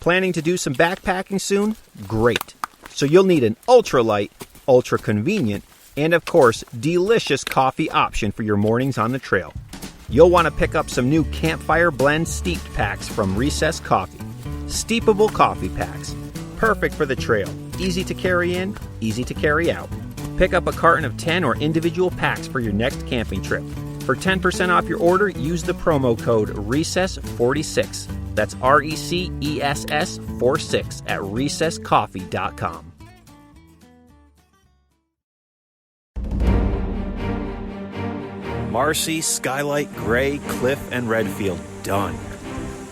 Planning to do some backpacking soon? Great. So you'll need an ultralight, ultra-convenient, and of course, delicious coffee option for your mornings on the trail. You'll want to pick up some new Campfire Blend Steeped Packs from Recess Coffee. Steepable coffee packs. Perfect for the trail. Easy to carry in, easy to carry out. Pick up a carton of 10 or individual packs for your next camping trip. For 10% off your order, use the promo code RECESS46. That's RECESS 46 at recesscoffee.com. Marcy, Skylight, Gray, Cliff, and Redfield done.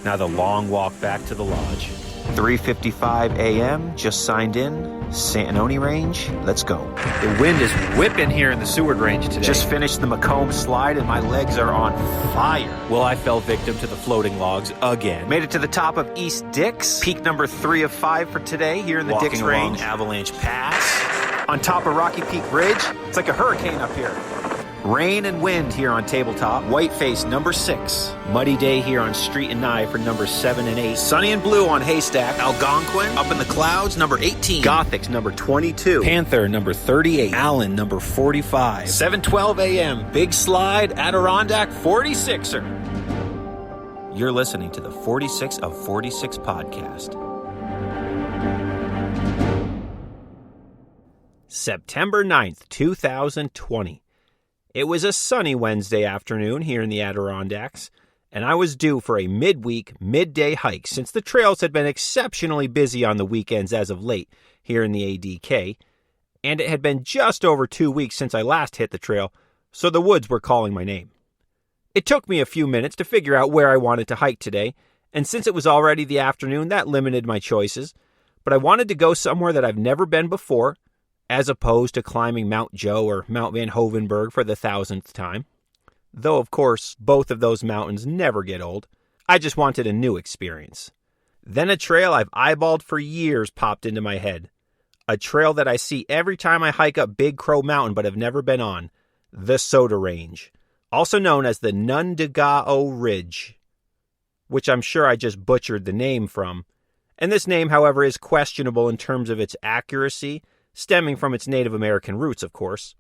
Now the long walk back to the lodge. 3:55 a.m., just signed in. Santanoni Range, let's go. The wind is whipping here in the Seward Range today. Just finished the Macomb slide and my legs are on fire. Well, I fell victim to the floating logs again. Made it to the top of East Dix, peak number 3 of 5 for today here in the Dix Range. Avalanche Pass. On top of Rocky Peak Ridge, it's like a hurricane up here. Rain and wind here on Tabletop. Whiteface, number 6. Muddy day here on Street and Nye for number 7 and 8. Sunny and blue on Haystack. Algonquin, up in the clouds, number 18. Gothics, number 22. Panther, number 38. Allen, number 45. 7:12 a.m. Big Slide, Adirondack 46er. You're listening to the 46 of 46 podcast. September 9th, 2020. It was a sunny Wednesday afternoon here in the Adirondacks, and I was due for a midday hike since the trails had been exceptionally busy on the weekends as of late here in the ADK, and it had been just over 2 weeks since I last hit the trail, so the woods were calling my name. It took me a few minutes to figure out where I wanted to hike today, and since it was already the afternoon, that limited my choices, but I wanted to go somewhere that I've never been before, as opposed to climbing Mount Joe or Mount Van Hovenberg for the 1000th time. Though, of course, both of those mountains never get old. I just wanted a new experience. Then a trail I've eyeballed for years popped into my head. A trail that I see every time I hike up Big Crow Mountain but have never been on. The Soda Range, also known as the Nun-Da-Ga-O Ridge, which I'm sure I just butchered the name from. And this name, however, is questionable in terms of its accuracy, stemming from its Native American roots, of course.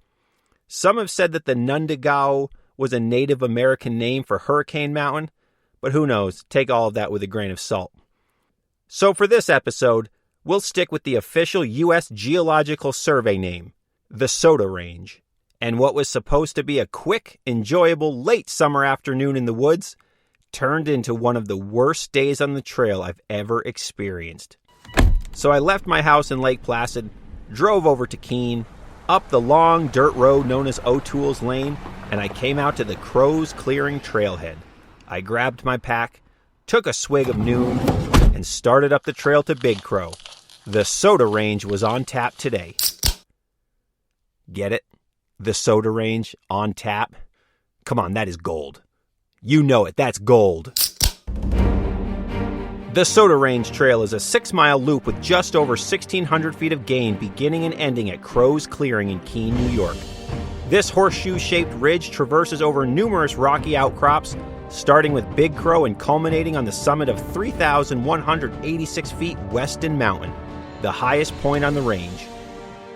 Some have said that the Nun-Da-Ga-O was a Native American name for Hurricane Mountain, but who knows, take all of that with a grain of salt. So for this episode, we'll stick with the official U.S. Geological Survey name, the Soda Range, and what was supposed to be a quick, enjoyable late summer afternoon in the woods turned into one of the worst days on the trail I've ever experienced. So I left my house in Lake Placid, drove over to Keene, up the long dirt road known as O'Toole's Lane, and I came out to the Crow's Clearing trailhead. I grabbed my pack, took a swig of Noon, and started up the trail to Big Crow. The Soda Range was on tap today. Get it? The Soda Range on tap? Come on, that is gold. You know it, that's gold. The Soda Range Trail is a 6-mile loop with just over 1,600 feet of gain beginning and ending at Crow's Clearing in Keene, New York. This horseshoe-shaped ridge traverses over numerous rocky outcrops, starting with Big Crow and culminating on the summit of 3,186 feet Weston Mountain, the highest point on the range.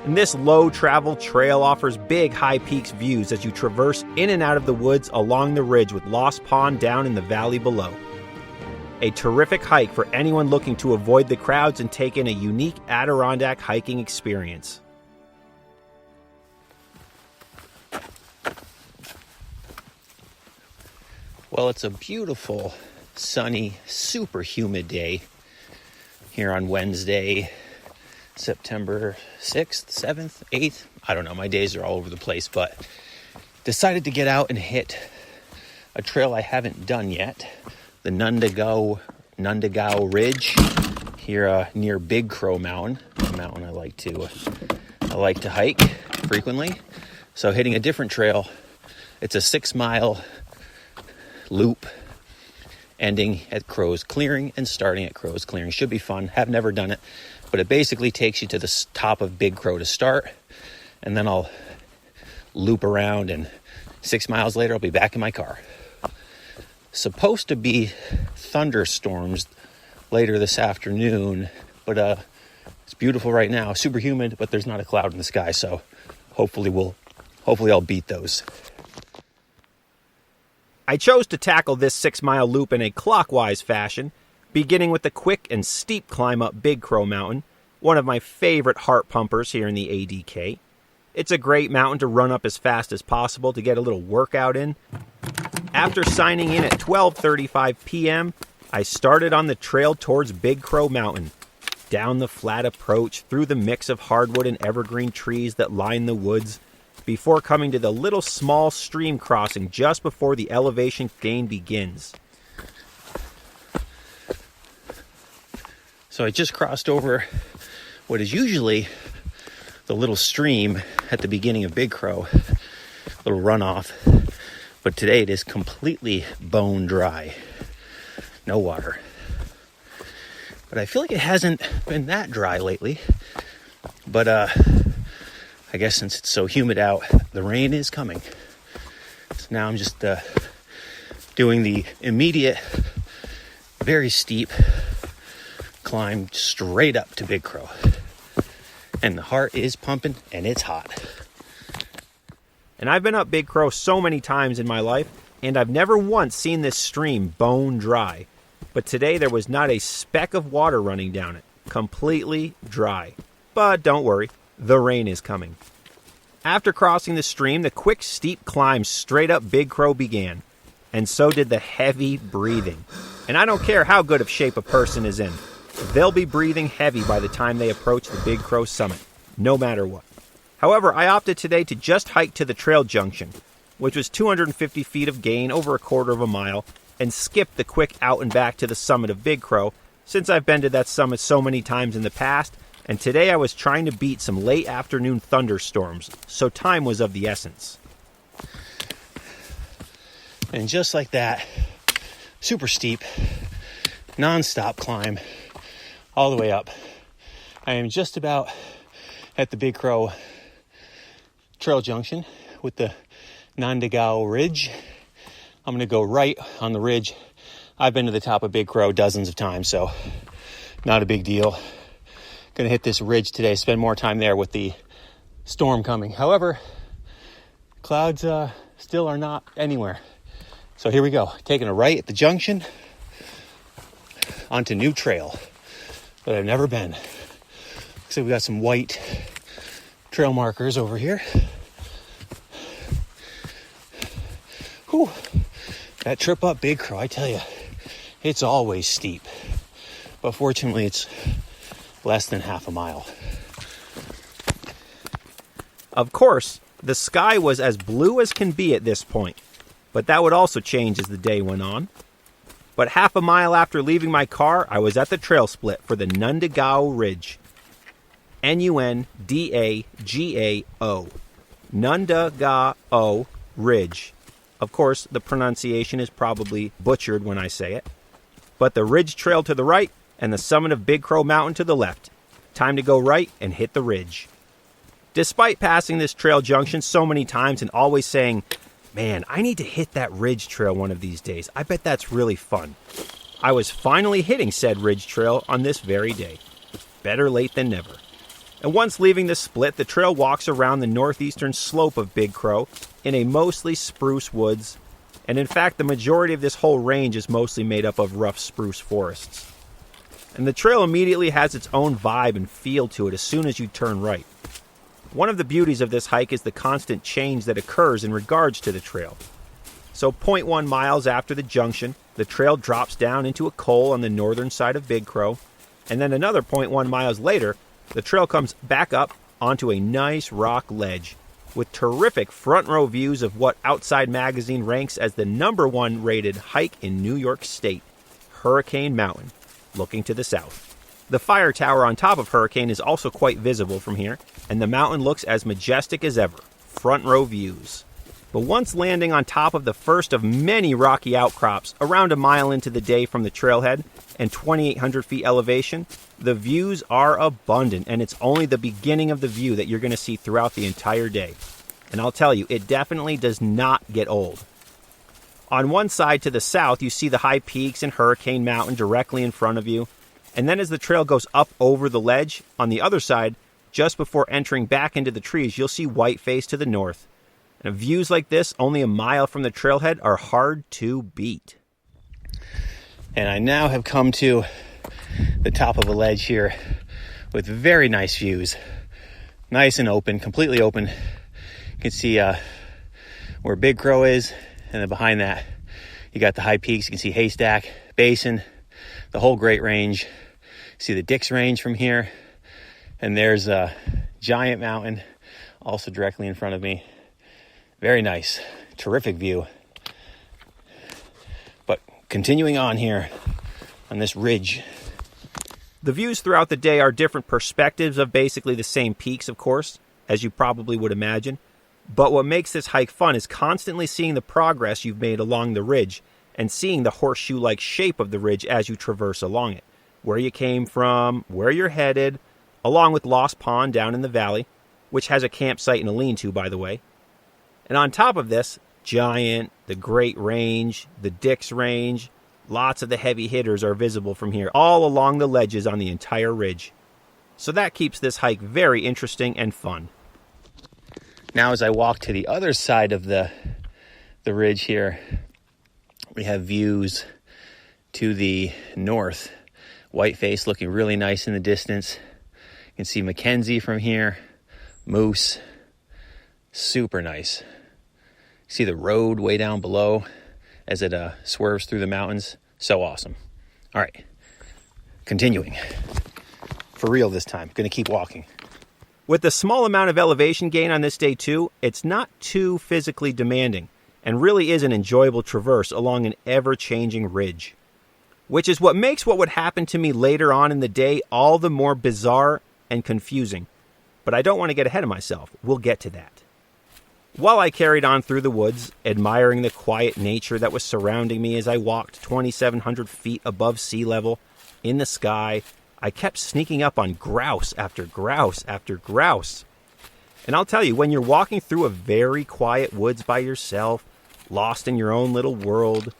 And this low-travel trail offers big high peaks views as you traverse in and out of the woods along the ridge with Lost Pond down in the valley below. A terrific hike for anyone looking to avoid the crowds and take in a unique Adirondack hiking experience. Well, it's a beautiful, sunny, super humid day here on Wednesday, September 6th, 7th, 8th. I don't know, my days are all over the place, but decided to get out and hit a trail I haven't done yet. The Nun-Da-Ga-O Ridge here near Big Crow Mountain, a mountain I like to hike frequently. So hitting a different trail. It's a 6-mile loop ending at Crow's Clearing and starting at Crow's Clearing. Should be fun. Have never done it, but it basically takes you to the top of Big Crow to start, and then I'll loop around, and 6 miles later I'll be back in my car. Supposed to be thunderstorms later this afternoon. But it's beautiful right now. Super humid, but there's not a cloud in the sky, so hopefully I'll beat those. I chose to tackle this 6-mile loop in a clockwise fashion, beginning with the quick and steep climb up Big Crow Mountain, one of my favorite heart pumpers here in the ADK. It's a great mountain to run up as fast as possible to get a little workout in. After signing in at 12:35 p.m., I started on the trail towards Big Crow Mountain, down the flat approach through the mix of hardwood and evergreen trees that line the woods, before coming to the little small stream crossing just before the elevation gain begins. So I just crossed over what is usually the little stream at the beginning of Big Crow, little runoff, but today it is completely bone dry, no water. But I feel like it hasn't been that dry lately, but I guess since it's so humid out, the rain is coming. So now I'm just doing the immediate, very steep climb straight up to Big Crow. And the heart is pumping and it's hot. And I've been up Big Crow so many times in my life, and I've never once seen this stream bone dry. But today there was not a speck of water running down it. Completely dry. But don't worry, the rain is coming. After crossing the stream, the quick steep climb straight up Big Crow began. And so did the heavy breathing. And I don't care how good of shape a person is in. They'll be breathing heavy by the time they approach the Big Crow summit, no matter what. However, I opted today to just hike to the trail junction, which was 250 feet of gain over a quarter of a mile, and skip the quick out and back to the summit of Big Crow, since I've been to that summit so many times in the past, and today I was trying to beat some late afternoon thunderstorms, so time was of the essence. And just like that, super steep, non-stop climb, all the way up. I am just about at the Big Crow trail junction with the Nun-Da-Ga-O ridge. I'm going to go right on the ridge. I've been to the top of Big Crow dozens of times, so not a big deal. Going to hit this ridge today, spend more time there with the storm coming. However, clouds still are not anywhere. So here we go, taking a right at the junction onto new trail that I've never been. So we got some white trail markers over here. Whew. That trip up Big Crow, I tell you, it's always steep. But fortunately, it's less than half a mile. Of course, the sky was as blue as can be at this point, but that would also change as the day went on. But half a mile after leaving my car, I was at the trail split for the Nun-Da-Ga-O Ridge. Nun-Da-Ga-O. Nun-Da-Ga-O Ridge. Of course, the pronunciation is probably butchered when I say it. But the ridge trail to the right and the summit of Big Crow Mountain to the left. Time to go right and hit the ridge. Despite passing this trail junction so many times and always saying, man, I need to hit that ridge trail one of these days. I bet that's really fun. I was finally hitting said ridge trail on this very day. Better late than never. And once leaving the split, the trail walks around the northeastern slope of Big Crow in a mostly spruce woods. And in fact, the majority of this whole range is mostly made up of rough spruce forests. And the trail immediately has its own vibe and feel to it as soon as you turn right. One of the beauties of this hike is the constant change that occurs in regards to the trail. So 0.1 miles after the junction, the trail drops down into a col on the northern side of Big Crow, and then another 0.1 miles later, the trail comes back up onto a nice rock ledge with terrific front row views of what Outside Magazine ranks as the #1 rated hike in New York State, Hurricane Mountain, looking to the south. The fire tower on top of Hurricane is also quite visible from here, and the mountain looks as majestic as ever, front row views. But once landing on top of the first of many rocky outcrops, around a mile into the day from the trailhead and 2,800 feet elevation, the views are abundant, and it's only the beginning of the view that you're going to see throughout the entire day. And I'll tell you, it definitely does not get old. On one side to the south, you see the high peaks and Hurricane Mountain directly in front of you, And then as the trail goes up over the ledge, on the other side, just before entering back into the trees, you'll see Whiteface to the north. And views like this, only a mile from the trailhead, are hard to beat. And I now have come to the top of a ledge here with very nice views. Nice and open, completely open. You can see where Big Crow is, and then behind that, you got the high peaks. You can see Haystack, Basin, the whole Great Range. See the Dix Range from here. And there's a giant mountain also directly in front of me. Very nice, terrific view. But continuing on here on this ridge. The views throughout the day are different perspectives of basically the same peaks, of course, as you probably would imagine. But what makes this hike fun is constantly seeing the progress you've made along the ridge and seeing the horseshoe-like shape of the ridge as you traverse along it. Where you came from, where you're headed, along with Lost Pond down in the valley, which has a campsite and a lean-to, by the way. And on top of this, Giant, the Great Range, the Dix Range, lots of the heavy hitters are visible from here, all along the ledges on the entire ridge. So that keeps this hike very interesting and fun. Now as I walk to the other side of the ridge here, we have views to the north. Whiteface looking really nice in the distance. You can see Mackenzie from here. Moose. Super nice. See the road way down below as it swerves through the mountains. So awesome. All right. Continuing. For real this time. Going to keep walking. With the small amount of elevation gain on this day too, it's not too physically demanding and really is an enjoyable traverse along an ever-changing ridge. Which is what makes what would happen to me later on in the day all the more bizarre and confusing. But I don't want to get ahead of myself. We'll get to that. While I carried on through the woods, admiring the quiet nature that was surrounding me as I walked 2,700 feet above sea level in the sky, I kept sneaking up on grouse after grouse after grouse. And I'll tell you, when you're walking through a very quiet woods by yourself, lost in your own little world,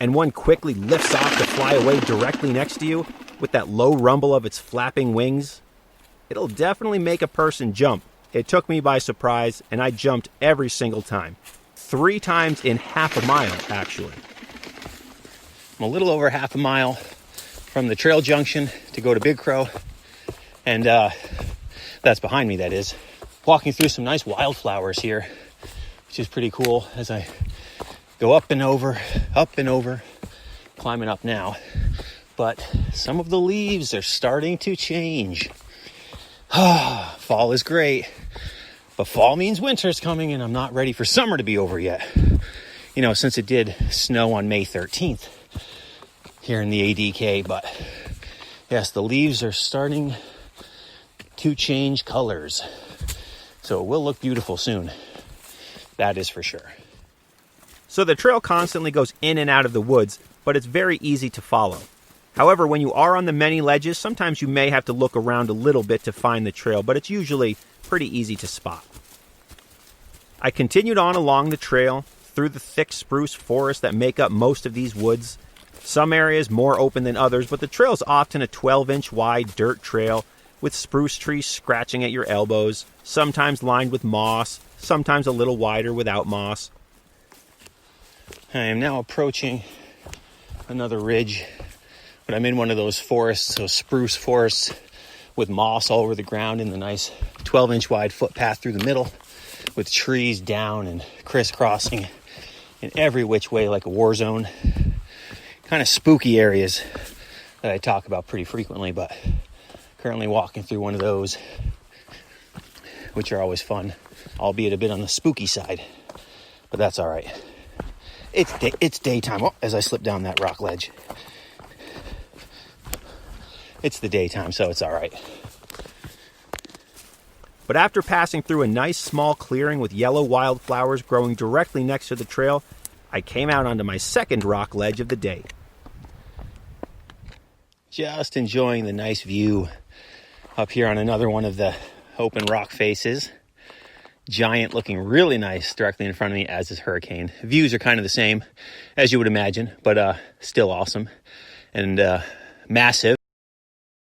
and one quickly lifts off to fly away directly next to you with that low rumble of its flapping wings, it'll definitely make a person jump. It took me by surprise, and I jumped every single time. 3 times in half a mile, actually. I'm a little over half a mile from the trail junction to go to Big Crow, and that's behind me, that is. Walking through some nice wildflowers here, which is pretty cool as I go up and over, climbing up now. But some of the leaves are starting to change. Fall is great, but fall means winter's coming, and I'm not ready for summer to be over yet. You know, since it did snow on May 13th here in the ADK, but yes, the leaves are starting to change colors. So it will look beautiful soon. That is for sure. So the trail constantly goes in and out of the woods, but it's very easy to follow. However, when you are on the many ledges, sometimes you may have to look around a little bit to find the trail, but it's usually pretty easy to spot. I continued on along the trail through the thick spruce forest that make up most of these woods. Some areas more open than others, but the trail is often a 12-inch wide dirt trail with spruce trees scratching at your elbows, sometimes lined with moss, sometimes a little wider without moss. I am now approaching another ridge, but I'm in one of those forests, those spruce forests with moss all over the ground in the nice 12-inch wide footpath through the middle with trees down and crisscrossing in every which way like a war zone. Kind of spooky areas that I talk about pretty frequently, but currently walking through one of those, which are always fun, albeit a bit on the spooky side, but that's all right. It's daytime. Oh, as I slip down that rock ledge. It's the daytime, so it's all right. But after passing through a nice small clearing with yellow wildflowers growing directly next to the trail, I came out onto my second rock ledge of the day. Just enjoying the nice view up here on another one of the open rock faces. Giant looking really nice directly in front of me, as is Hurricane. Views are kind of the same as you would imagine, but still awesome and massive.